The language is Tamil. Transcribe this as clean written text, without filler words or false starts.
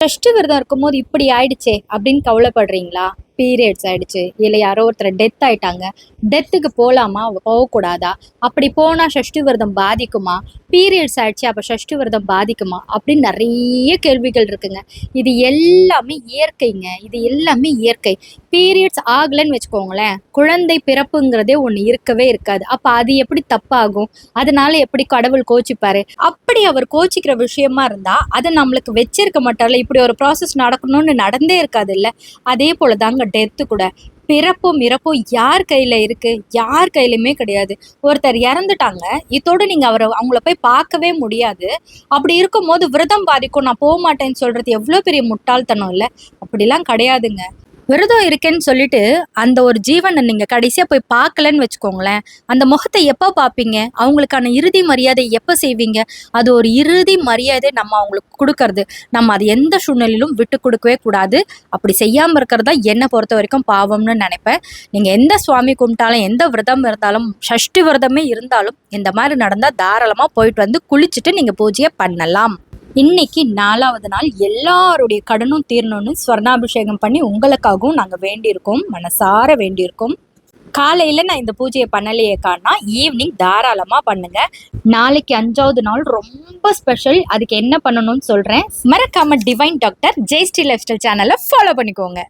சஷ்டி விரதம் இருக்கும்போது இப்படி ஆயிடுச்சே அப்படின்னு கவலைப்படுறீங்களா? பீரியட்ஸ் ஆயிடுச்சு, இல்லை யாரோ ஒருத்தர் டெத் ஆயிட்டாங்க, டெத்துக்கு போகலாமா போகக்கூடாதா, அப்படி போனால் சஷ்டி விரதம் பாதிக்குமா, பீரியட்ஸ் ஆயிடுச்சு அப்போ சஷ்டி விரதம் பாதிக்குமா அப்படின்னு நிறைய கேள்விகள் இருக்குங்க. இது எல்லாமே இயற்கைங்க, இது எல்லாமே இயற்கை. பீரியட்ஸ் ஆகலைன்னு வச்சுக்கோங்களேன், குழந்தை பிறப்புங்கிறதே ஒன்று இருக்கவே இருக்காது. அப்போ அது எப்படி தப்பாகும்? அதனால எப்படி கடவுள் கோச்சிப்பாரு? அப்படி அவர் கோச்சிக்கிற விஷயமா இருந்தா அதை நம்மளுக்கு வச்சிருக்க மாட்டார்ல. இப்படி ஒரு ப்ராசஸ் நடக்கணும்னு நடந்தே இருக்காது இல்லை. அதே போல தாங்க டெத்து கூட. பிறப்பும் இறப்பும் யார் கையில இருக்கு? யார் கையிலுமே கிடையாது. ஒருத்தர் இறந்துட்டாங்க, இதோட நீங்க அவங்கள போய் பார்க்கவே முடியாது. அப்படி இருக்கும்போது விரதம் பாதிக்கும் நான் போக மாட்டேன்னு சொல்றது எவ்வளவு பெரிய முட்டாள்தனம் இல்ல? அப்படிலாம் கிடையாதுங்க. விரதம் இருக்கேன்னு சொல்லிட்டு அந்த ஒரு ஜீவனை நீங்க கடைசியா போய் பார்க்கலன்னு வச்சுக்கோங்களேன், அந்த முகத்தை எப்போ பார்ப்பீங்க? அவங்களுக்கான இறுதி மரியாதை எப்போ செய்வீங்க? அது ஒரு இறுதி மரியாதை நம்ம அவங்களுக்கு கொடுக்கறது. நம்ம அது எந்த சூழ்நிலையிலும் விட்டு கொடுக்கவே கூடாது. அப்படி செய்யாம இருக்கிறதா என்னை பொறுத்த வரைக்கும் பாவம்னு நினைப்பேன். நீங்க எந்த சுவாமி கும்பிட்டாலும், எந்த விரதம் இருந்தாலும், சஷ்டி விரதமே இருந்தாலும் இந்த மாதிரி நடந்தா தாராளமா போயிட்டு வந்து குளிச்சுட்டு நீங்க பூஜையை பண்ணலாம். இன்னைக்கு 4வது நாள் எல்லாருடைய கடனும் தீரணும்னு ஸ்வர்ணாபிஷேகம் பண்ணி உங்களுக்காகவும் நாங்கள் வேண்டியிருக்கோம், மனசார வேண்டியிருக்கோம். காலையில் நான் இந்த பூஜையை பண்ணலையே காணா, ஈவினிங் தாராளமாக பண்ணுங்க. நாளைக்கு 5வது நாள் ரொம்ப ஸ்பெஷல். அதுக்கு என்ன பண்ணணும்னு சொல்கிறேன். மறக்காம divine doctor Jai Shri life style சேனலை ஃபாலோ பண்ணிக்கோங்க.